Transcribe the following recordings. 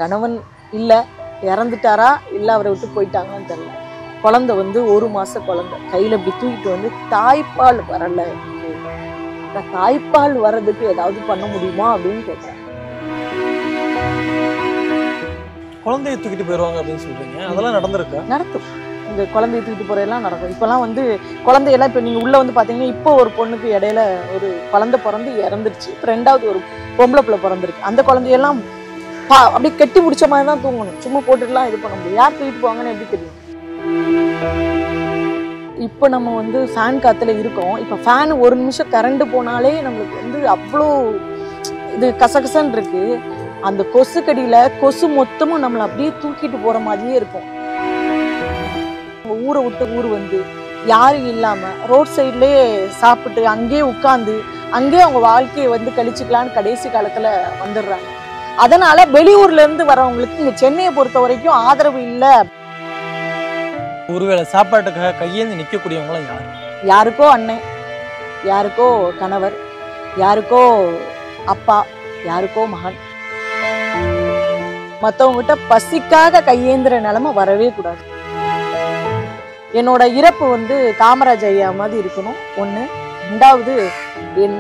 கணவன் இல்லை, இறந்துட்டாரா இல்லை அவரை விட்டு போயிட்டாங்கன்னு தெரியல. குழந்தை வந்து 1 மாச குழந்தை கையில் இப்படி தூக்கிட்டு வந்து தாய்ப்பால் வரலை, தாய்ப்பால் வர்றதுக்கு ஏதாவது பண்ண முடியுமா அப்படின்னு கேட்குறேன். குழந்தைய தூக்கிட்டு போயிடுவாங்க அப்படின்னு சொல்றீங்க, அதெல்லாம் நடந்திருக்கா? நடக்கும். இந்த குழந்தைய தூக்கிட்டு போறதெல்லாம் நடக்கும். இப்போலாம் வந்து குழந்தையெல்லாம் இப்போ நீங்கள் உள்ளே வந்து பார்த்தீங்கன்னா, இப்போ ஒரு பொண்ணுக்கு இடையில ஒரு குழந்தை பிறந்து இறந்துருச்சு. இப்போ 2வது ஒரு பொம்பளை பிள்ளை பிறந்திருக்கு. அந்த குழந்தையெல்லாம் அப்படியே கெட்டி பிடிச்ச மாதிரி தான் தூங்கணும். சும்மா போட்டுட்டுலாம் இது பண்ண முடியும். யார் தூக்கிட்டு போவாங்கன்னு எப்படி தெரியும்? இப்போ நம்ம வந்து ஃபேன் காத்துல இருக்கோம். இப்போ ஃபேன் 1 நிமிஷம் கரண்ட் போனாலே நம்மளுக்கு வந்து அவ்வளோ இது கசகசன்னு இருக்கு. அந்த கொசு கடியில கொசு மொத்தமும் நம்மளை அப்படியே தூக்கிட்டு போற மாதிரியே இருக்கும். ஊரை விட்டு ஊர் வந்து யாரும் இல்லாம ரோட் சைட்லயே சாப்பிட்டு அங்கேயே உட்கார்ந்து அங்கேயே அவங்க வாழ்க்கையை வந்து கழிச்சுக்கலான்னு கடைசி காலத்துல வந்துடுறாங்க. அதனால வெளியூர்ல இருந்து வரவங்களுக்கு இங்க சென்னையை பொறுத்த வரைக்கும் ஆதரவு இல்லை. ஒருவேளை சாப்பாட்டுக்காக கையேந்து நிற்கக்கூடியவங்களாம் யாரு? யாருக்கோ அண்ணன், யாருக்கோ கணவர், யாருக்கோ அப்பா, யாருக்கோ மகன். மற்றவங்ககிட்ட பசிக்காக கையேந்திர நிலைமை வரவே கூடாது. என்னோட இறப்பு வந்து காமராஜ் ஐயா மாதிரி இருக்கணும் 1. 2வது,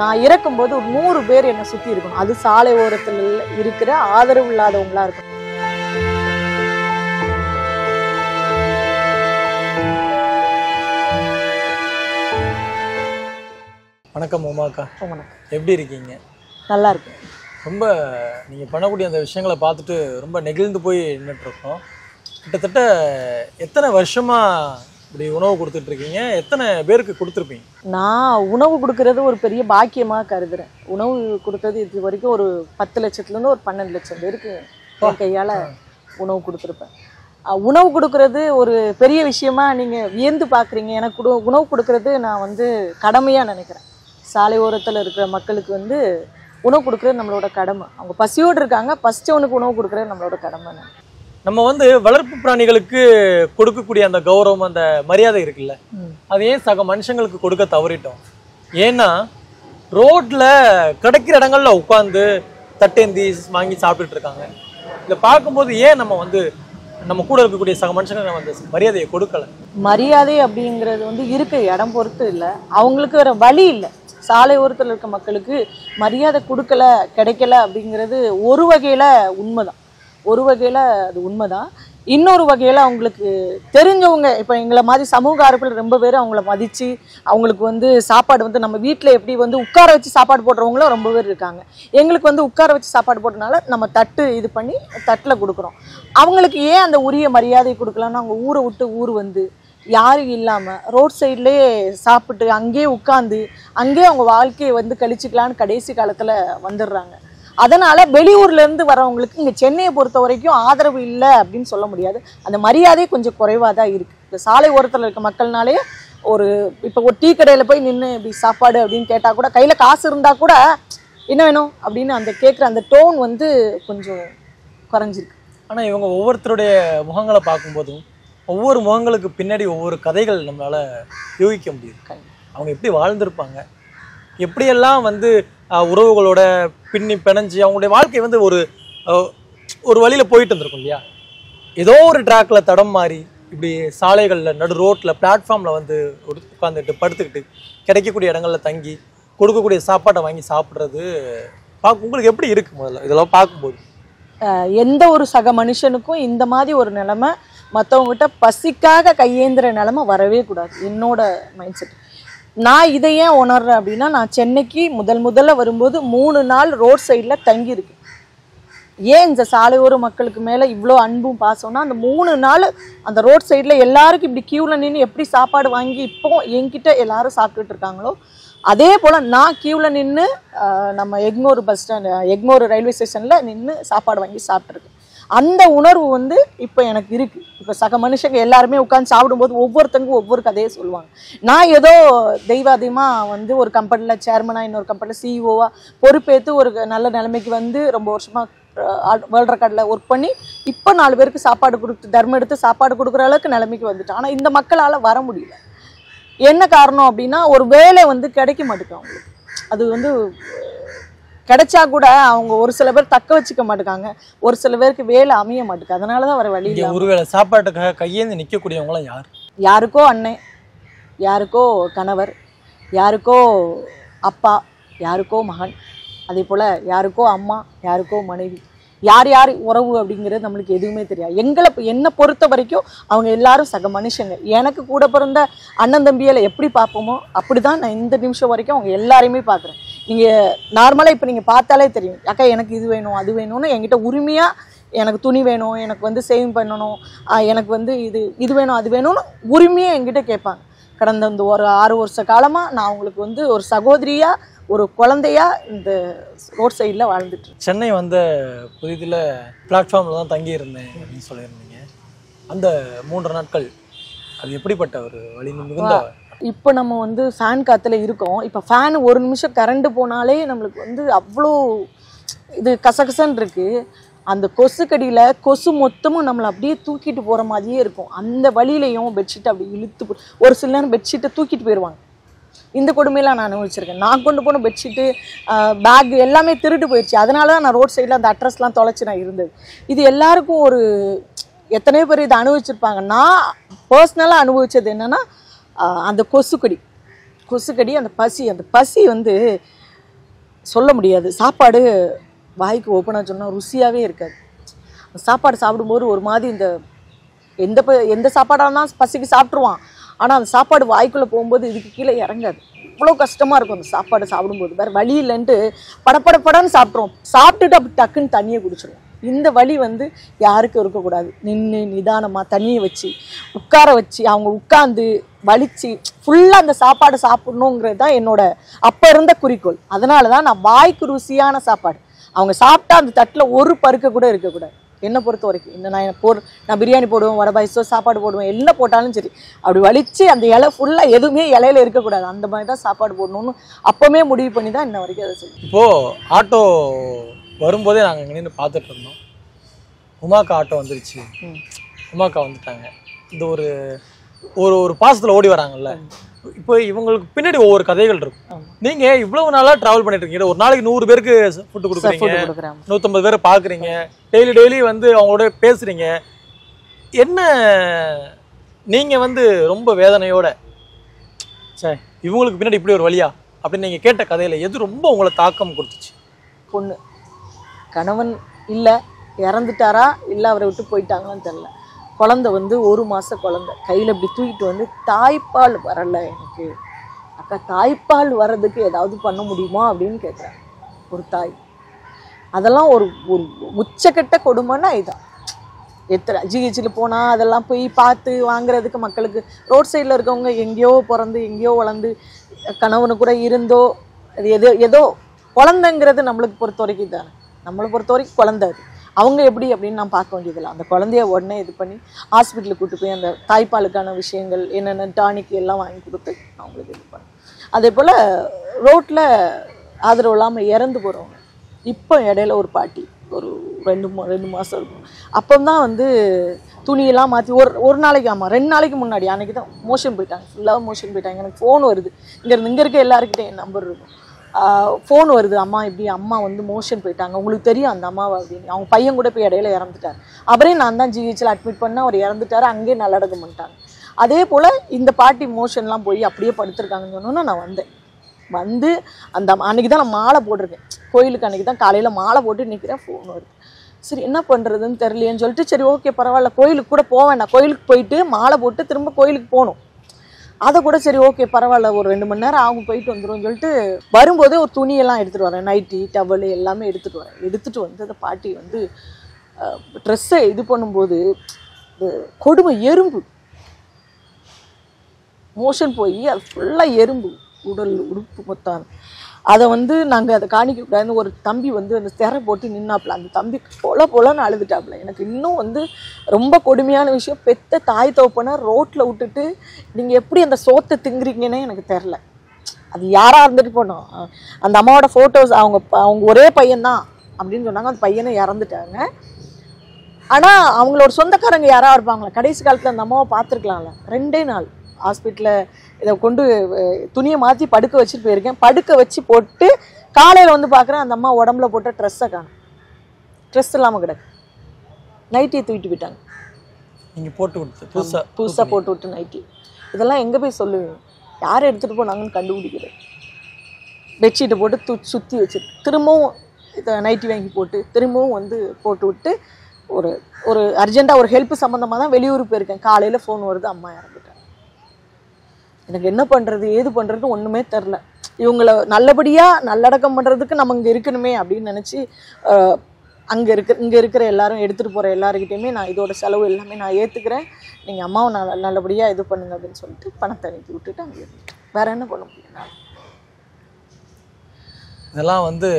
நான் இறக்கும்போது ஒரு 100 பேர் என்னை சுற்றி இருக்கணும். அது சாலை ஓரத்தில் இருக்கிற ஆதரவு இல்லாதவங்களா இருக்கணும். வணக்கம் உமாக்கா. வணக்கம். எப்படி இருக்கீங்க? நல்லா இருக்கு. ரொம்ப நீங்கள் பண்ணக்கூடிய அந்த விஷயங்களை பார்த்துட்டு ரொம்ப நெகிழ்ந்து போய் நின்றுட்டுருக்கோம். கிட்டத்தட்ட எத்தனை வருஷமாக இப்படி உணவு கொடுத்துட்ருக்கீங்க? எத்தனை பேருக்கு கொடுத்துருப்பீங்க? நான் உணவு கொடுக்கறது ஒரு பெரிய பாக்கியமாக கருதுறேன். உணவு கொடுத்தது இது வரைக்கும் ஒரு 10 லட்சத்துலேருந்து ஒரு 12 லட்சம் பேருக்கு என் கையால் உணவு கொடுத்துருப்பேன். உணவு கொடுக்கறது ஒரு பெரிய விஷயமா நீங்கள் வியந்து பார்க்குறீங்க. எனக்கு உணவு கொடுக்கறது நான் வந்து கடமையாக நினைக்கிறேன். சாலை ஓரத்தில் இருக்கிற மக்களுக்கு வந்து உணவு கொடுக்குறது நம்மளோட கடமை. அவங்க பசியோடு இருக்காங்க, பசிச்சவனுக்கு உணவு கொடுக்குறது நம்மளோட கடமை. நம்ம வந்து வளர்ப்பு பிராணிகளுக்கு கொடுக்கக்கூடிய அந்த கௌரவம், அந்த மரியாதை இருக்குல்ல, அது ஏன் சக மனுஷங்களுக்கு கொடுக்க தவறிட்டோம்? ஏன்னா ரோட்ல கிடைக்கிற இடங்கள்ல உட்காந்து தட்டேந்தி வாங்கி சாப்பிட்டுட்டு இருக்காங்க. இதை பார்க்கும்போது ஏன் நம்ம வந்து நம்ம கூட இருக்கக்கூடிய சக மனுஷங்க நம்ம அந்த மரியாதையை கொடுக்கல? மரியாதை அப்படிங்கிறது வந்து இருக்க இடம் பொறுத்து இல்லை, அவங்களுக்கு வேற வழி இல்லை. சாலை ஓரத்தில் இருக்க மக்களுக்கு மரியாதை கொடுக்கல, கிடைக்கல அப்படிங்கிறது ஒரு வகையில் உண்மைதான். ஒரு வகையில் அது உண்மைதான். இன்னொரு வகையில் அவங்களுக்கு தெரிஞ்சவங்க, இப்போ எங்களை மாதிரி சமூக ஆர்வலர்கள் ரொம்ப பேர் அவங்கள மதித்து அவங்களுக்கு வந்து சாப்பாடு வந்து நம்ம வீட்டில் எப்படி வந்து உட்கார வச்சு சாப்பாடு போடுறவங்களும் ரொம்ப பேர் இருக்காங்க. எங்களுக்கு வந்து உட்கார வச்சு சாப்பாடு போட்டனால நம்ம தட்டு இது பண்ணி தட்டில் கொடுக்குறோம். அவங்களுக்கு ஏன் அந்த உரிய மரியாதை கொடுக்கலான்னு அவங்க ஊரை விட்டு ஊர் வந்து யாரும் இல்லாமல் ரோட் சைட்லேயே சாப்பிட்டு அங்கேயே உட்காந்து அங்கேயே அவங்க வாழ்க்கையை வந்து கழிச்சுக்கலான்னு கடைசி காலத்தில் வந்துடுறாங்க. அதனால வெளியூர்ல இருந்து வரவங்களுக்கு இங்கே சென்னையை பொறுத்த வரைக்கும் ஆதரவு இல்லை அப்படின்னு சொல்ல முடியாது. அந்த மரியாதை கொஞ்சம் குறைவாக தான் இருக்குது. இந்த சாலை ஓரத்தில் இருக்க மக்கள்னாலே இப்போ ஒரு டீ கடையில் போய் நின்று இப்படி சாப்பாடு அப்படின்னு கேட்டால் கூட கையில் காசு இருந்தால் கூட என்ன வேணும் அப்படின்னு அந்த கேட்குற அந்த டோன் வந்து கொஞ்சம் குறைஞ்சிருக்கு. ஆனால் இவங்க ஒவ்வொருத்தருடைய முகங்களை பார்க்கும்போதும் ஒவ்வொரு முகங்களுக்கு பின்னாடி ஒவ்வொரு கதைகள் நம்மளால யூகிக்க முடியுது. அவங்க எப்படி வாழ்ந்திருப்பாங்க, எப்படியெல்லாம் வந்து உறவுகளோட பின்னி பிணைஞ்சு அவங்களுடைய வாழ்க்கை வந்து ஒரு வழியில் போயிட்டு இருந்திருக்கும் இல்லையா? ஏதோ ஒரு ட்ராக்ல தடம் மாறி இப்படி சாலைகளில் நடு ரோட்டில் பிளாட்ஃபார்மில் வந்து உட்காந்துட்டு படுத்துக்கிட்டு கிடைக்கக்கூடிய இடங்கள்ல தங்கி கொடுக்கக்கூடிய சாப்பாட்டை வாங்கி சாப்பிட்றது உங்களுக்கு எப்படி இருக்கு? முதல்ல இதெல்லாம் பார்க்கும்போது எந்த ஒரு சக மனுஷனுக்கும் இந்த மாதிரி ஒரு நிலைமை, மற்றவங்ககிட்ட பசிக்காக கையேந்திர நிலைமை வரவே கூடாது. என்னோட மைண்ட் செட். நான் இதை ஏன் உணர்றேன் அப்படின்னா, நான் சென்னைக்கு முதல்ல வரும்போது 3 நாள் ரோட் சைடில் தங்கியிருக்கு. ஏன் இந்த சாலையோர மக்களுக்கு மேலே இவ்வளோ அன்பும் பாசம்னா, அந்த 3 நாள் அந்த ரோட் சைடில் எல்லாருக்கும் இப்படி கியூவில் நின்று எப்படி சாப்பாடு வாங்கி இப்போ என்கிட்ட எல்லாரும் சாப்பிட்டுட்டு இருக்காங்களோ, அதே போல் நான் கியூவில் நின்று நம்ம Egmore bus stand, Egmore railway ஸ்டேஷனில் நின்று சாப்பாடு வாங்கி சாப்பிட்ருக்கேன். அந்த உணர்வு வந்து இப்போ எனக்கு இருக்குது. இப்போ சக மனுஷங்க எல்லாருமே உட்காந்து சாப்பிடும்போது ஒவ்வொருத்தங்களும் ஒவ்வொரு கதையை சொல்லுவாங்க. நான் ஏதோ தெய்வாதீமாக வந்து ஒரு கம்பெனியில் சேர்மனாக, இன்னொரு கம்பெனியில் சிஇஓவாக பொறுப்பேற்று ஒரு நல்ல நிலைமைக்கு வந்து ரொம்ப வருஷமாக வேர்ல்ட் ரெக்கார்டில் ஒர்க் பண்ணி இப்போ 4 பேருக்கு சாப்பாடு கொடுத்து தர்மம் எடுத்து சாப்பாடு கொடுக்குற அளவுக்கு நிலைமைக்கு வந்துட்டேன். ஆனால் இந்த மக்களால் வர முடியல. என்ன காரணம் அப்படின்னா, ஒரு வேலை வந்து கிடைக்க மாட்டேங்குது அவங்களுக்கு. அது வந்து கிடைச்சா கூட அவங்க ஒரு சில பேர் தக்க வச்சுக்க மாட்டேங்காங்க, ஒரு சில பேருக்கு வேலை அமைய மாட்டேங்குது. அதனால தான் வர வழி இல்லை. ஒருவேளை சாப்பாட்டுக்காக கையேந்து நிற்கக்கூடியவங்களாம் யார்? யாருக்கோ அண்ணன், யாருக்கோ கணவர், யாருக்கோ அப்பா, யாருக்கோ மகன், அதே போல் யாருக்கோ அம்மா, யாருக்கோ மனைவி. யார் யார் உறவு அப்படிங்கிறது நம்மளுக்கு எதுவுமே தெரியாது. என்னை பொறுத்த வரைக்கும் அவங்க எல்லாரும் சக மனுஷங்க. எனக்கு கூட பிறந்த அண்ணன் தம்பியில் எப்படி பார்ப்போமோ அப்படி தான் நான் இந்த நிமிஷம் வரைக்கும் அவங்க எல்லாரையுமே பார்க்குறேன். நீங்கள் நார்மலாக இப்போ நீங்கள் பார்த்தாலே தெரியும், அக்கா எனக்கு இது வேணும் அது வேணும்னு என்கிட்ட உரிமையாக, எனக்கு துணி வேணும், எனக்கு வந்து சேவிங் பண்ணணும், எனக்கு வந்து இது வேணும் அது வேணும்னு உரிமையாக என்கிட்ட கேட்பாங்க. கடந்த இந்த ஒரு 6 வருஷ காலமாக நான் அவங்களுக்கு வந்து ஒரு சகோதரியாக, ஒரு குழந்தையா இந்த ரோட் சைடில் வாழ்ந்துட்டு. சென்னை வந்த புதிதில் பிளாட்ஃபார்மில் தான் தங்கி இருந்தேன் அப்படின்னு சொல்லியிருந்தீங்க. அந்த 3 நாட்கள் அது எப்படிப்பட்ட ஒரு வலி மிகுந்த? இப்போ நம்ம வந்து ஃபேன் காற்றுல இருக்கோம். இப்போ ஃபேன் ஒரு நிமிஷம் கரண்ட் போனாலே நம்மளுக்கு வந்து அவ்வளோ இது கசகசன்னு இருக்குது. அந்த கொசு கடியில் கொசு மொத்தமும் நம்மளை அப்படியே தூக்கிட்டு போகிற மாதிரியே இருக்கும். அந்த வழியிலையும் பெட்ஷீட்டை அப்படி இழுத்து ஒரு சில நேரம் பெட்ஷீட்டை தூக்கிட்டு போயிடுவாங்க. இந்த கொடுமையெல்லாம் நான் அனுபவிச்சிருக்கேன். நான் கொண்டு போன பெட்ஷீட்டு, பேக் எல்லாமே திருட்டு போயிடுச்சு. அதனால தான் நான் ரோட் சைடில் அந்த அட்ரஸ்லாம் தொலைச்சி நான் இருந்தது. இது எல்லாருக்கும் ஒரு எத்தனையோ பேர் இதை அனுபவிச்சிருப்பாங்க. நான் பர்சனலாக அனுபவித்தது என்னென்னா அந்த கொசுக்கடி, அந்த பசி வந்து சொல்ல முடியாது. சாப்பாடு வாய்க்கு ஓப்பனாக சொன்னால் ருசியாகவே இருக்காது. சாப்பாடு சாப்பிடும்போது ஒரு மாதிரி இந்த எந்த சாப்பாடாக இருந்தால் பசிக்கு சாப்பிட்ருவான். ஆனால் அந்த சாப்பாடு வாய்க்குள்ளே போகும்போது இதுக்கு கீழே இறங்காது. இவ்வளோ கஷ்டமாக இருக்கும் அந்த சாப்பாடு சாப்பிடும்போது. வேறு வழி இல்லைன்ட்டு படப்படன்னு சாப்பிட்ருவோம். சாப்பிட்டுட்டு அப்படி டக்குன்னு தண்ணியை குடிச்சிடுவோம். இந்த வலி வந்து யாருக்கும் இருக்கக்கூடாது. நின்று நிதானமாக தண்ணியை வச்சு உட்கார வச்சு அவங்க உட்காந்து வலிச்சு ஃபுல்லாக அந்த சாப்பாடு சாப்பிட்ணுங்கிறது தான் என்னோட அப்போ இருந்த குறிக்கோள். அதனால தான் நான் வாய்க்கு ருசியான சாப்பாடு அவங்க சாப்பிட்டா அந்த தட்டில் ஒரு பருக்க கூட இருக்கக்கூடாது. என்னை பொறுத்த வரைக்கும் இந்த நான் பிரியாணி போடுவேன், வடை பாயசம் சாப்பாடு போடுவேன், என்ன போட்டாலும் சரி அப்படி வலிச்சு அந்த இலை ஃபுல்லாக எதுவுமே இலையில இருக்கக்கூடாது. அந்த மாதிரி தான் சாப்பாடு போடணும்னு அப்போவே முடிவு பண்ணி தான் இன்ன வரைக்கும் அதை செய்யும். இப்போது ஆட்டோ வரும்போதே நாங்கள் இங்கே நின்று பார்த்துட்டு இருந்தோம். உமாக்கா ஆட்டோ வந்துருச்சு, உமாக்கா வந்துட்டாங்க. இந்த ஒரு ஒரு பாசத்தில் ஓடி வராங்கல்ல. இப்போ இவங்களுக்கு பின்னாடி ஒவ்வொரு கதைகள் இருக்கும். நீங்க இவ்வளவு நாளா டிராவல் பண்ணிட்டு இருக்கீங்க. ஒரு நாளைக்கு 100 பேருக்கு ஃபுட் கொடுக்குறீங்க, 150 பேரை பாக்குறீங்க, டெய்லி வந்து அவங்களோட பேசுறீங்க. என்ன நீங்க வந்து ரொம்ப வேதனையோட சே இவங்களுக்கு பின்னாடி இப்படி ஒரு வழியா அப்படின்னு நீங்க கேட்ட கதையில எது ரொம்ப உங்களை தாக்கம் கொடுத்துச்சு? பொண்ணு கணவன் இல்லை, இறந்துட்டாரா இல்லை அவரை விட்டு போயிட்டாங்கன்னு தெரியல. குழந்தை வந்து 1 மாத குழந்தை கையில் இப்படி தூக்கிட்டு வந்து தாய்ப்பால் வரலை எனக்கு, அக்கா தாய்ப்பால் வர்றதுக்கு ஏதாவது பண்ண முடியுமா அப்படின்னு கேட்குறேன் ஒரு தாய். அதெல்லாம் ஒரு ஒரு உச்சக்கட்ட கொடுமைன்னா இதுதான். எத்தனை ஜிஹெச்சில் போனால் அதெல்லாம் போய் பார்த்து வாங்குறதுக்கு மக்களுக்கு ரோட் சைடில் இருக்கவங்க எங்கேயோ பிறந்து எங்கேயோ வளர்ந்து கணவனு கூட இருந்தோ அது ஏதோ குழந்தைங்கிறது நம்மளுக்கு பொறுத்த வரைக்கும் தானே. நம்மளை பொறுத்த வரைக்கும் குழந்தை அது. அவங்க எப்படி அப்படின்னு நான் பார்க்க வேண்டியதில்லை. அந்த குழந்தைய உடனே இது பண்ணி ஹாஸ்பிட்டலுக்கு கூப்பிட்டு போய் அந்த தாய்ப்பாலுக்கான விஷயங்கள் என்னென்ன டானிக் எல்லாம் வாங்கி கொடுத்து அவங்களுக்கு இது பண்ணேன். அதே போல் ரோட்டில் ஆதரவு இல்லாமல் இறந்து போகிறவங்க. இப்போ இடையில ஒரு பாட்டி ஒரு 2 மாதம் இருக்கும். அப்போ தான் வந்து துணியெல்லாம் மாற்றி ஒரு நாளைக்கு, ஆமாம் 2 நாளைக்கு முன்னாடி அன்றைக்கி தான் மோஷன் போயிட்டாங்க, ஃபுல்லாக மோஷன் போயிட்டாங்க. எனக்கு ஃபோன் வருது, இங்கே இருக்க எல்லாருக்கிட்டே என் நம்பர் இருக்கும். ஃபோன் வருது, அம்மா இப்படி அம்மா வந்து மோஷன் போயிட்டாங்க, உங்களுக்கு தெரியும் அந்த அம்மாவை அப்படின்னு. அவங்க பையன் கூட போய் இடையில இறந்துட்டார். அவரே நான் தான் ஜிஹெச்சில் அட்மிட் பண்ணேன். அவர் இறந்துட்டார், அங்கேயே நல்லடக்கம் பண்ணிட்டாங்க. அதே போல் இந்த பாட்டி மோஷன்லாம் போய் அப்படியே படுத்துருக்காங்கன்னு சொன்னோன்னா நான் வந்து அந்த அன்றைக்கி தான் நான் மாலை போட்டிருக்கேன் கோயிலுக்கு. அன்றைக்கி தான் காலையில் மாலை போட்டு நிற்கிறேன், ஃபோன் வருது. சரி என்ன பண்ணுறதுன்னு தெரியலையேன்னு சொல்லிட்டு சரி ஓகே பரவாயில்ல கோயிலுக்கு கூட போவேன். நான் கோயிலுக்கு போயிட்டு மாலை போட்டு திரும்ப கோயிலுக்கு போகணும். அதை கூட சரி ஓகே பரவாயில்ல ஒரு 2 மணி நேரம் ஆகும் போயிட்டு வந்துடும் சொல்லிட்டு வரும்போதே ஒரு துணியெல்லாம் எடுத்துகிட்டு வரேன், நைட்டி டவல் எல்லாமே எடுத்துகிட்டு வந்து அந்த பாட்டி வந்து ட்ரெஸ்ஸை இது பண்ணும்போது கொடுமை எறும்பு மோஷன் போய் அது ஃபுல்லாக எறும்பு உடல் உடுப்பு மொத்தம். அதை வந்து நாங்கள் அதை காணிக்கக்கூடாதுன்னு ஒரு தம்பி வந்து அந்த திரை போட்டு நின்னாப்புல. அந்த தம்பி பொலன்னு அழுதுட்டாப்புல. எனக்கு இன்னும் வந்து ரொம்ப கொடுமையான விஷயம், பெத்த தாய் தோப்பனை ரோட்டில் விட்டுட்டு நீங்கள் எப்படி அந்த சோத்தை திங்குறீங்கன்னே எனக்கு தெரில. அது யாராக இருந்துட்டு போனோம். அந்த அம்மாவோட ஃபோட்டோஸ் அவங்க ஒரே பையன்தான் அப்படின்னு சொன்னாங்க. அந்த பையனை இறந்துட்டாங்க. ஆனால் அவங்களோட சொந்தக்காரங்க யாராக இருப்பாங்களா, கடைசி காலத்தில் அந்த அம்மாவை பார்த்துருக்கலாம்ல. 2 நாள் ஹாஸ்பிட்டலில் இதை கொண்டு துணியை மாற்றி படுக்க வச்சுட்டு போயிருக்கேன். படுக்க வச்சு போட்டு காலையில் வந்து பார்க்குறேன் அந்த அம்மா உடம்புல போட்ட ட்ரெஸ்ஸை காணும், ட்ரெஸ் இல்லாமல் கிடக்கு, நைட்டியை தூக்கிட்டு போயிட்டாங்க. நீங்கள் போட்டு விட்டு புதுசாக போட்டு விட்டு நைட்டி. இதெல்லாம் எங்கே போய் சொல்லுவீங்க? யாரை எடுத்துகிட்டு போனாங்கன்னு கண்டுபிடிக்கிறது. பெட்ஷீட்டை போட்டு சுற்றி வச்சுருக்கு, திரும்பவும் இதை நைட்டி வாங்கி போட்டு திரும்பவும் வந்து போட்டு விட்டு ஒரு அர்ஜென்ட்டாக ஒரு ஹெல்ப் சம்மந்தமாக தான் வெளியூர் போயிருக்கேன். காலையில் ஃபோன் வருது, அம்மா இறந்துட்டாங்க. எனக்கு என்ன பண்ணுறது ஏது பண்ணுறது ஒன்றுமே தெரில. இவங்களை நல்லபடியாக நல்லடக்கம் பண்ணுறதுக்கு நம்ம இங்கே இருக்கணுமே அப்படின்னு நினச்சி இங்கே இருக்கிற எல்லாரும் எடுத்துகிட்டு போகிற எல்லாருக்கிட்டையுமே நான் இதோட செலவு எல்லாமே நான் ஏற்றுக்கிறேன், நீங்கள் அம்மாவை நல்லபடியாக இது பண்ணுங்க அப்படின்னு சொல்லிட்டு பணத்தை அனுப்பி விட்டுட்டு அங்கே இருந்துட்டேன். வேறு என்ன பண்ண முடியும்? இதெல்லாம் வந்து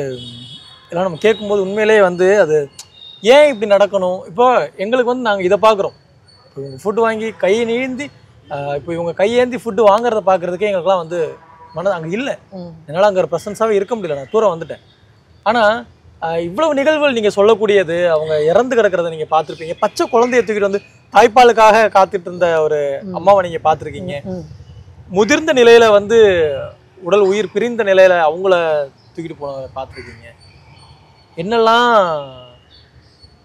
இதெல்லாம் நம்ம கேட்கும்போது உண்மையிலேயே வந்து அது ஏன் இப்படி நடக்கணும்? இப்போ எங்களுக்கு வந்து நாங்கள் இதை பார்க்குறோம். இப்போ இவங்க ஃபுட்டு வாங்கி கையை நீந்தி இப்போ இவங்க கையேந்தி ஃபுட்டு வாங்குறத பார்க்குறதுக்கே எங்களுக்குலாம் வந்து மனது அங்கே இல்லை. என்னால் அங்கே ப்ரெசன்ஸாகவே இருக்க முடியல, நான் தூரம் வந்துட்டேன். ஆனால் இவ்வளவு நிகழ்வுகள் நீங்கள் சொல்லக்கூடியது, அவங்க இறந்து கிடக்கிறத நீங்கள் பார்த்துருப்பீங்க. பச்சை குழந்தைய தூக்கிட்டு வந்து தாய்ப்பாலுக்காக காத்துட்டு இருந்த ஒரு அம்மாவை நீங்கள் பார்த்துருக்கீங்க. முதிர்ந்த நிலையில வந்து உடல் உயிர் பிரிந்த நிலையில அவங்கள தூக்கிட்டு போனதை பார்த்துருக்கீங்க. என்னெல்லாம்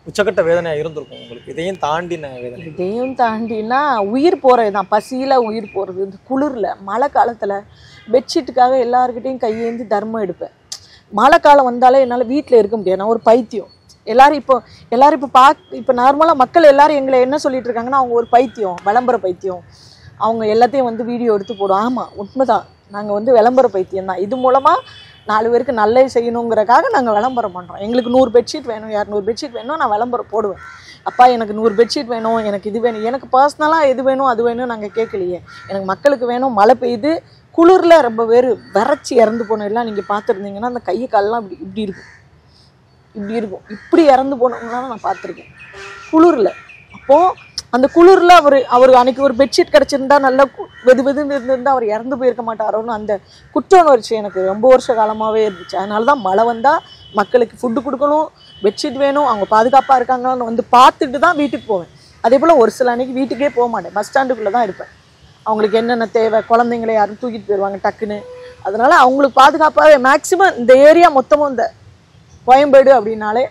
உச்சக்கட்ட வேதனையாக இருந்திருக்கும் உங்களுக்கு? இதையும் தாண்டின வேதனை? இதையும் தாண்டினா உயிர் போகிறது தான், பசியில் உயிர் போகிறது. இந்த குளிரில் மழை காலத்தில் பெட்ஷீட்டுக்காக எல்லாருக்கிட்டையும் கையேந்தி தர்மம் எடுப்பேன். மழை காலம் வந்தாலே என்னால் வீட்டில் இருக்க முடியாது, நான் ஒரு பைத்தியம். எல்லாரும் இப்போ நார்மலாக மக்கள் எல்லாரும் எங்களை என்ன சொல்லிட்டு இருக்காங்கன்னா, அவங்க ஒரு பைத்தியம், விளம்பர பைத்தியம், அவங்க எல்லாத்தையும் வந்து வீடியோ எடுத்து போடும். ஆமாம், உண்மைதான், நாங்கள் வந்து விளம்பர பைத்தியம் தான். இது மூலமாக 4 பேருக்கு நல்லது செய்யணுங்கிறக்காக நாங்கள் விளம்பரம் பண்ணுறோம். எங்களுக்கு 100 பெட்ஷீட் வேணும், 200 பெட்ஷீட் வேணும், நான் விளம்பரம் போடுவேன். அப்பா எனக்கு 100 பெட்ஷீட் வேணும், எனக்கு இது வேணும், எனக்கு பர்சனலாக எது வேணும் அது வேணும் நாங்கள் கேட்கலையே. எனக்கு மக்களுக்கு வேணும். மழை பெய்யுது, குளிரில் ரொம்ப பேர் விரைச்சி இறந்து போனதெல்லாம் நீங்கள் பார்த்துருந்தீங்கன்னா அந்த கையை காலெலாம் இப்படி இருக்கும், இப்படி இறந்து போனவங்களாம் நான் பார்த்துருக்கேன் குளிரில். அப்போது அந்த குளிரில் அவர் அன்னைக்கு ஒரு பெட்ஷீட் கிடச்சிருந்தா நல்லா வெதுன்னு இருந்திருந்தால் அவர் இறந்து போயிருக்க மாட்டாரோன்னு அந்த குற்ற உணர்ச்சி எனக்கு ரொம்ப வருஷ காலமாகவே இருந்துச்சு. அதனால தான் மழை வந்தால் மக்களுக்கு ஃபுட்டு கொடுக்கணும், பெட்ஷீட் வேணும், அவங்க பாதுகாப்பாக இருக்காங்கன்னு வந்து பார்த்துட்டு தான் வீட்டுக்கு போவேன். அதே போல் ஒரு சில அன்னைக்கு வீட்டுக்கே போக மாட்டேன், பஸ் ஸ்டாண்டுக்குள்ளே தான் இருப்பேன். அவங்களுக்கு என்னென்ன தேவை, குழந்தைங்களை யாரும் தூக்கிட்டு போயிடுவாங்க டக்குன்னு. அதனால் அவங்களுக்கு பாதுகாப்பாக மேக்ஸிமம் இந்த ஏரியா மொத்தமும் இந்த கோயம்பேடு அப்படின்னாலே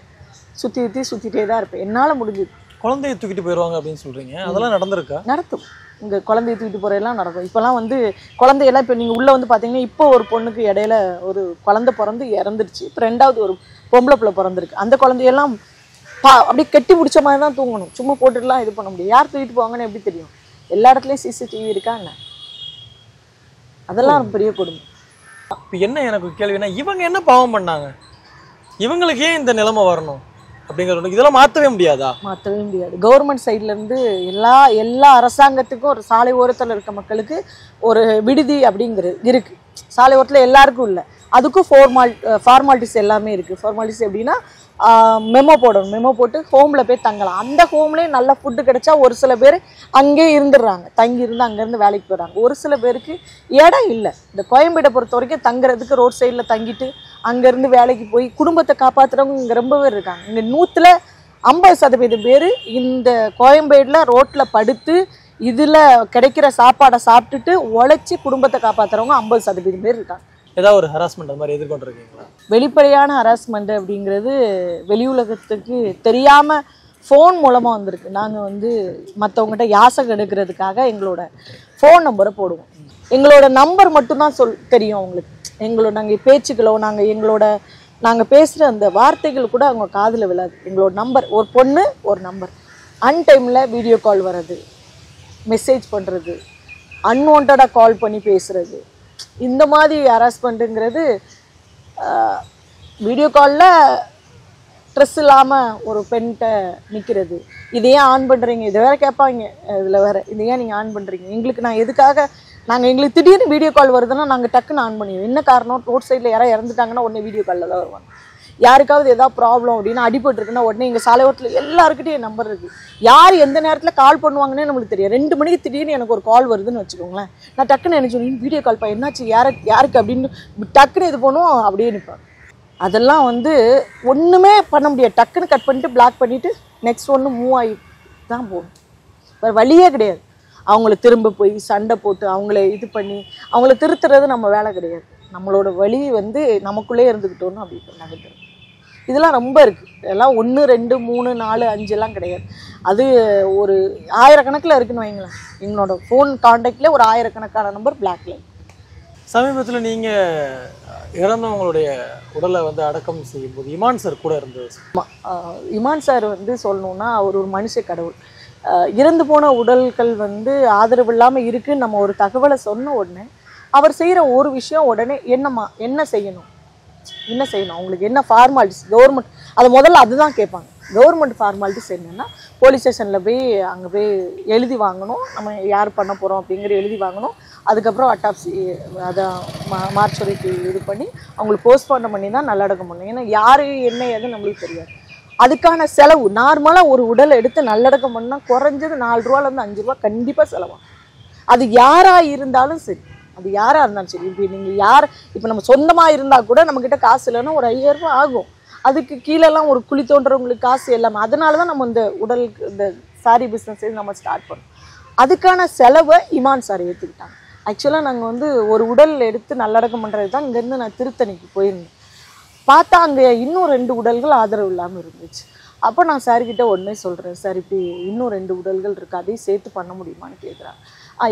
சுற்றிட்டே தான் இருப்பேன் என்னால் முடிஞ்சது. குழந்தைய தூக்கிட்டு போயிடுவாங்க அப்படின்னு சொல்கிறீங்க, அதெல்லாம் நடந்திருக்கா? நடத்தும். இங்கே குழந்தைய தூக்கிட்டு போகிறதெல்லாம் நடக்கும். இப்போலாம் வந்து குழந்தையெல்லாம் இப்போ நீங்கள் உள்ளே வந்து பார்த்தீங்கன்னா, இப்போ ஒரு பொண்ணுக்கு இடையில ஒரு குழந்தை பிறந்து இறந்துருச்சு. இப்போ 2வது ஒரு பொம்பளை பிள்ளை பிறந்திருக்கு. அந்த குழந்தையெல்லாம் அப்படியே கட்டி பிடிச்ச மாதிரி தான் தூங்கணும், சும்மா போட்டுட்டுலாம் இது பண்ண முடியும். யார் தூக்கிட்டு போவாங்கன்னு எப்படி தெரியும்? எல்லா இடத்துலையும் சிசிடிவி இருக்கா என்ன? அதெல்லாம் பெரிய கொடுமை. இப்போ என்ன எனக்கு கேள்வினா, இவங்க என்ன பாவம் பண்ணாங்க, இவங்களுக்கு ஏன் இந்த நிலைமை வரணும் அப்படிங்கிறது இதெல்லாம் மாற்றவே முடியாதா? மாற்றவே முடியாது. கவர்மெண்ட் சைட்லேருந்து எல்லா அரசாங்கத்துக்கும் ஒரு சாலை ஓரத்தில் இருக்க மக்களுக்கு ஒரு விடுதி அப்படிங்கிறது இருக்குது. சாலை ஓரத்தில் எல்லாருக்கும் இல்லை, அதுக்கும் ஃபார்மாலிட்டிஸ் எல்லாமே இருக்குது. ஃபார்மாலிட்டிஸ் எப்படின்னா மெமோ போடணும், மெமோ போட்டு ஹோமில் போய் தங்கலாம். அந்த ஹோம்லேயே நல்ல ஃபுட்டு கிடைச்சா ஒரு சில பேர் அங்கேயே இருந்துடுறாங்க, தங்கி இருந்து அங்கேருந்து வேலைக்கு போகிறாங்க. ஒரு சில பேருக்கு இடம் இல்லை. இந்த கோயம்பேடை பொறுத்த வரைக்கும் தங்குறதுக்கு ரோட் சைடில் தங்கிட்டு அங்கேருந்து வேலைக்கு போய் குடும்பத்தை காப்பாற்றுறவங்க இங்கே ரொம்ப பேர் இருக்காங்க. இங்கே 100ல் 50% பேர் இந்த கோயம்பேடில் ரோட்டில் படுத்து இதில் கிடைக்கிற சாப்பாடை சாப்பிட்டுட்டு உழைச்சி குடும்பத்தை காப்பாற்றுறவங்க 50% பேர் இருக்காங்க. ஏதாவது ஒரு ஹராஸ்மெண்ட் அது மாதிரி எதிர்கொண்டிருக்கீங்களா? வெளிப்படையான ஹராஸ்மெண்ட் அப்படிங்கிறது வெளி உலகத்துக்கு தெரியாமல் ஃபோன் மூலமாக வந்திருக்கு. நாங்கள் வந்து மற்றவங்ககிட்ட யாசகம் எடுக்கிறதுக்காக எங்களோட ஃபோன் நம்பரை போடுவோம். எங்களோட நம்பர் மட்டும்தான் தெரியும் அவங்களுக்கு. நாங்கள் பேச்சுக்களோ நாங்கள் பேசுகிற அந்த வார்த்தைகள் கூட அவங்க காதில் விழாது. எங்களோட நம்பர், ஒரு பொண்ணு ஒரு நம்பர், அன்டைமில் வீடியோ கால் வர்றது, மெசேஜ் பண்ணுறது, அன்வான்டாக கால் பண்ணி பேசுகிறது, இந்த மாதிரி ஹராஸ்மெண்ட்டுங்கிறது. வீடியோ காலில் ட்ரெஸ் இல்லாமல் ஒரு பெண்கிட்ட நிற்கிறது, இதை ஏன் ஆன் பண்ணுறீங்க, இதை வேறு கேட்பாங்க. இதில் வேறு இதை ஏன் நீங்கள் ஆன் பண்ணுறீங்க, எங்களுக்கு திடீர்னு வீடியோ கால் வருதுன்னா நாங்கள் டக்குன்னு ஆன் பண்ணிடுவோம். என்ன காரணம்? ரோட் சைடில் யாராவது இறந்துட்டாங்கன்னா உடனே வீடியோ காலில் தான் வருவாங்க. யாருக்காவது ஏதாவது ப்ராப்ளம் அப்படின்னா அடிபட்டுருக்குன்னா உடனே எங்கள் சாலையோரத்தில் எல்லாருக்கிட்டையும் நம்பர் இருக்குது. யார் எந்த நேரத்தில் கால் பண்ணுவாங்கன்னே நம்மளுக்கு தெரியும். 2 மணிக்கு திடீர்னு எனக்கு ஒரு கால் வருதுன்னு வச்சுக்கோங்களேன், நான் டக்குன்னு என்ன சொல்லி வீடியோ கால் என்னாச்சு, யாருக்கு அப்படின்னு டக்குன்னு இது பண்ணுவோம், அப்படியே நிற்பேன். அதெல்லாம் வந்து ஒன்றுமே பண்ண முடியாது. டக்குன்னு கட் பண்ணிட்டு பிளாக் பண்ணிவிட்டு நெக்ஸ்ட் ஒன்று மூவ் ஆகி தான் போகணும். வேறு வழியே கிடையாது. அவங்கள திரும்ப போய் சண்டை போட்டு அவங்கள இது பண்ணி அவங்கள திருத்துறது நம்ம வேலை கிடையாது. நம்மளோட வலி வந்து நமக்குள்ளே இருந்துக்கிட்டோன்னு அப்படி நகர்ந்துடும். இதெல்லாம் ரொம்ப இருக்குது. இதெல்லாம் 1 2 3 4 5 எல்லாம் கிடையாது. அது ஒரு ஆயிரக்கணக்கில் இருக்குன்னு வைங்களேன். என்னோட ஃபோன் கான்டாக்ட்லேயே ஒரு ஆயிரக்கணக்கான நம்பர் பிளாக்ல. சமீபத்தில் நீங்கள் இறந்தவங்களுடைய உடலை வந்து அடக்கம் செய்யும்போது இமான் சார் கூட இருந்தது. இமான் சார் வந்து சொல்லணுன்னா அவர் ஒரு மனுஷ கடவுள். இறந்து போன உடல்கள் வந்து ஆதரவு இல்லாமல் இருக்குன்னு நம்ம ஒரு தகவலை சொன்ன உடனே அவர் செய்கிற ஒரு விஷயம் உடனே என்ன செய்யணும் அவங்களுக்கு என்ன ஃபார்மாலிட்டிஸ் கவர்மெண்ட் அதை முதல்ல அதுதான் கேட்பாங்க. கவர்மெண்ட் ஃபார்மாலிட்டிஸ் என்னென்னா போலீஸ் ஸ்டேஷனில் போய் அங்கே போய் எழுதி வாங்கணும், நம்ம யார் பண்ண போகிறோம் அப்படிங்கிற எழுதி வாங்கணும். அதுக்கப்புறம் அட்டாப்சி அதை மார்ச்சுரிக்கு இது பண்ணி அவங்களுக்கு போஸ்ட்மார்ட்டம் பண்ணி தான் நல்லடக்கம் பண்ணணும். ஏன்னா யார் என்ன ஏதுன்னு நம்மளுக்கு தெரியாது. அதுக்கான செலவு நார்மலாக ஒரு உடலை எடுத்து நல்லடக்கம் பண்ணால் குறைஞ்சது 4 ரூபாலேருந்து 5 ரூபா கண்டிப்பாக செலவாகும். அது யாராக இருந்தாலும் சரி, இப்போ நீங்கள் இப்போ நம்ம சொந்தமாக இருந்தால் கூட நம்மக்கிட்ட காசு இல்லைன்னா ஒரு 5000 ரூபா ஆகும். அதுக்கு கீழெல்லாம் ஒரு குழி தோன்றவங்களுக்கு காசு எல்லாமே. அதனால தான் நம்ம இந்த சாரி பிஸ்னஸ் நம்ம ஸ்டார்ட் பண்ணோம். அதுக்கான செலவை இமான் சார் ஏற்றுக்கிட்டாங்க. ஆக்சுவலாக நாங்கள் வந்து ஒரு உடல் எடுத்து நல்லடக்கம் பண்ணுறது தான் இங்கேருந்து நான் திருத்தணிக்கு போயிருந்தேன். பார்த்தா அங்கே இன்னும் 2 உடல்கள் ஆதரவு இல்லாமல் இருந்துச்சு. அப்போ நான் சார்கிட்ட உடனே சொல்கிறேன், சார் இப்படி இன்னும் 2 உடல்கள் இருக்குது, அதையும் சேர்த்து பண்ண முடியுமான்னு கேட்குறாங்க.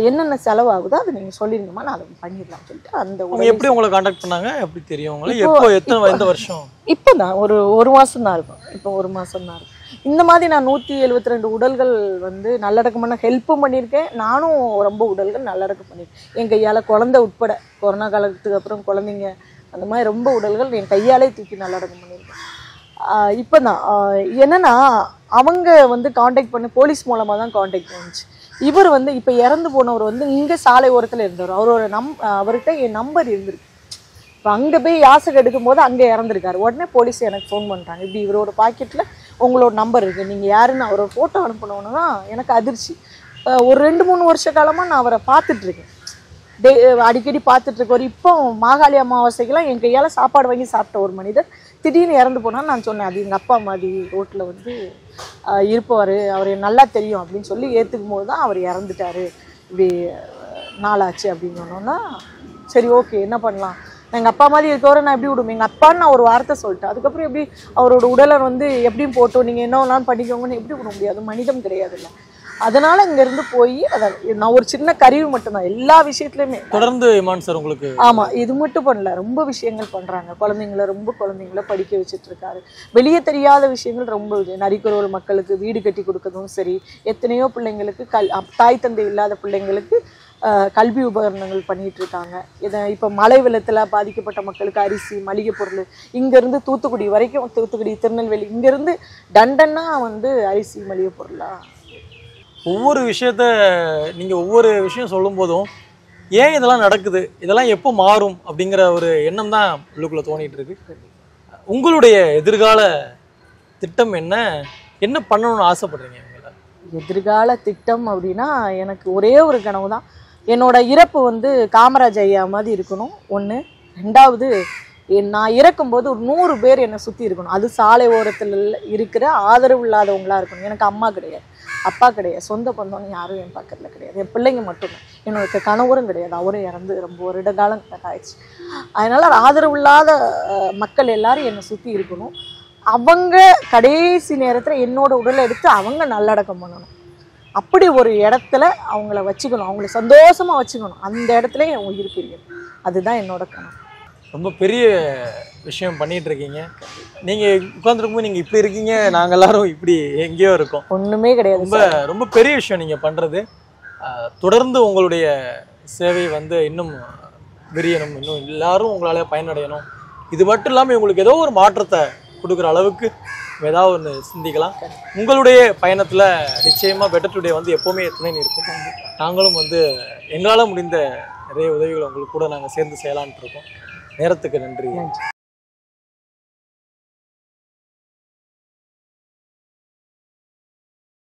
என்னென்ன செலவாகுதோ அதை நீங்கள் சொல்லிடுங்கம்மா, நான் அதை பண்ணிடலாம்னு சொல்லிட்டு அந்த எப்படி உங்களை கான்டாக்ட் பண்ணாங்க? எப்படி தெரியும் உங்களுக்கு? எந்த வருஷம்? இப்போ தான் ஒரு மாதம் தான் இருக்கும். இப்போ 1 மாதம் தான் இருக்கும். இந்த மாதிரி நான் 172 உடல்கள் வந்து நல்லடக்கம் பண்ண ஹெல்ப்பும் பண்ணியிருக்கேன். நானும் ரொம்ப உடல்கள் நல்லடக்கம் பண்ணியிருக்கேன். என் கையால் குழந்தை உட்பட கொரோனா காலத்துக்கு அப்புறம் குழந்தைங்க அந்த மாதிரி ரொம்ப உடல்கள் என் கையாலே தூக்கி நல்லடக்கம் பண்ணியிருக்கேன். இப்போ தான் என்னென்னா அவங்க வந்து காண்டாக்ட் பண்ணி போலீஸ் மூலமாக தான் காண்டாக்ட் பண்ணிச்சு. இவர் வந்து இப்போ இறந்து போனவர் வந்து இங்கே சாலை ஓரத்தில் இருந்தவர். அவர்கிட்ட என் நம்பர் இருந்திருக்கு. இப்போ அங்கே போய் யாசகம் எடுக்கும்போது அங்கே இறந்துருக்காரு. உடனே போலீஸ் எனக்கு ஃபோன் பண்ணுறாங்க, இப்படி இவரோட பாக்கெட்டில் உங்களோட நம்பர் இருக்குது, நீங்கள் யாருன்னு அவரோட ஃபோட்டோ அனுப்பணுன்னு தான் எனக்கு அதிர்ச்சி. ஒரு 2-3 வருஷ காலமாக நான் அவரை பார்த்துட்ருக்கேன், அடிக்கடி பார்த்துட்ருக்கோம். இப்போ மாகாளி அமாவாசைக்கெல்லாம் என் கையால் சாப்பாடு வாங்கி சாப்பிட்ட ஒரு மனிதர் திடீர்னு இறந்து போனான்னு நான் சொன்னேன். அது எங்கள் அப்பா மாதிரி ரோட்டில் வந்து இருப்பவர், அவர் நல்லா தெரியும் அப்படின்னு சொல்லி ஏற்றுக்கும் போது தான் அவர் இறந்துட்டார், இப்படி நாளாச்சு அப்படின்னு சொன்னோன்னா சரி ஓகே என்ன பண்ணலாம், எங்கள் அப்பா மாதிரி இருக்கவரை நான் எப்படி விடுவேன், எங்கள் அப்பான்னு நான் ஒரு வார்த்தை சொல்லிட்டேன். அதுக்கப்புறம் எப்படி அவரோட உடலை வந்து எப்படியும் போட்டோம் நீங்கள் என்ன வேணாலும் பண்ணிக்கோங்கன்னு எப்படி விட முடியாது, மனிதம் கிடையாதுல்ல. அதனால இங்கேருந்து போய் அதை நான் ஒரு சின்ன கருவி மட்டும்தான் எல்லா விஷயத்துலையுமே. தொடர்ந்து இமான் சார் உங்களுக்கு? ஆமாம், இது மட்டும் பண்ணல, ரொம்ப விஷயங்கள் பண்ணுறாங்க. குழந்தைங்கள படிக்க வச்சுட்டு இருக்காரு. வெளியே தெரியாத விஷயங்கள் ரொம்ப நரிக்குறவர் மக்களுக்கு வீடு கட்டி கொடுக்கறதும் சரி, எத்தனையோ பிள்ளைங்களுக்கு தாய் தந்தை இல்லாத பிள்ளைங்களுக்கு கல்வி உபகரணங்கள் பண்ணிட்டு இருக்காங்க. இதை இப்போ மழை வெள்ளத்தில் பாதிக்கப்பட்ட மக்களுக்கு அரிசி மளிகை பொருள் இங்கேருந்து தூத்துக்குடி வரைக்கும், தூத்துக்குடி திருநெல்வேலி இங்கேருந்து டண்டன்னா வந்து அரிசி மளிகை பொருளாக ஒவ்வொரு விஷயத்த நீங்கள் ஒவ்வொரு விஷயம் சொல்லும் போதும் ஏன் இதெல்லாம் நடக்குது, இதெல்லாம் எப்போ மாறும் அப்படிங்கிற ஒரு எண்ணம் தான் உள்ளுக்குள்ளே தோணிட்டு இருக்கு. உங்களுடைய எதிர்கால திட்டம் என்ன பண்ணணும்னு ஆசைப்படுறீங்க? எதிர்கால திட்டம் அப்படின்னா எனக்கு ஒரே ஒரு கனவு தான். என்னோட இறப்பு வந்து காமராஜ் ஐயா மாதிரி இருக்கணும் ஒன்று. 2வது நான் இறக்கும்போது ஒரு 100 பேர் என்னை சுற்றி இருக்கணும். அது சாலை ஓரத்தில் இருக்கிற ஆதரவு இல்லாதவங்களாக இருக்கணும். எனக்கு அம்மா கிடையாது, அப்பா கிடையாது, சொந்த பந்தம்னு யாரும் என் பக்கத்தில் கிடையாது. என் பிள்ளைங்க மட்டும்தான். என்னோட கணவரும் கிடையாது, அவரும் இறந்து ரொம்ப வருட காலம் ஆயிடுச்சு. அதனால் ஆதரவு இல்லாத மக்கள் எல்லாரும் என்னை சுற்றி இருக்கணும். அவங்க கடைசி நேரத்தில் என்னோட உடலை எடுத்து அவங்க நல்லடக்கம் பண்ணணும். அப்படி ஒரு இடத்துல அவங்கள வச்சுக்கணும், அவங்கள சந்தோஷமாக வச்சுக்கணும். அந்த இடத்துல என் உயிர் பிரியணும். அதுதான் என்னோட கனவு. ரொம்ப பெரிய விஷயம் பண்ணிட்டு இருக்கீங்க. நீங்கள் உட்காந்துருக்கும்போது நீங்கள் இப்படி இருக்கீங்க, நாங்கள் எல்லாரும் இப்படி எங்கேயோ இருக்கோம். ஒன்றுமே கிடையாது. ரொம்ப ரொம்ப பெரிய விஷயம் நீங்கள் பண்ணுறது. தொடர்ந்து உங்களுடைய சேவை வந்து இன்னும் விரியணும், இன்னும் எல்லாரும் உங்களால் பயனடையணும். இது மட்டும் இல்லாமல் உங்களுக்கு ஏதோ ஒரு மாற்றத்தை கொடுக்குற அளவுக்கு ஏதாவது ஒன்று சிந்திக்கலாம். உங்களுடைய பயணத்தில் நிச்சயமாக பெட்டர் டுடே வந்து எப்போவுமே துணை இருக்கும். நாங்களும் வந்து எங்களால் முடிந்த நிறைய உதவிகளை உங்களுக்கு கூட நாங்கள் சேர்ந்து செய்யலான்ட்டு இருக்கோம். நேரத்துக்கு நன்றி.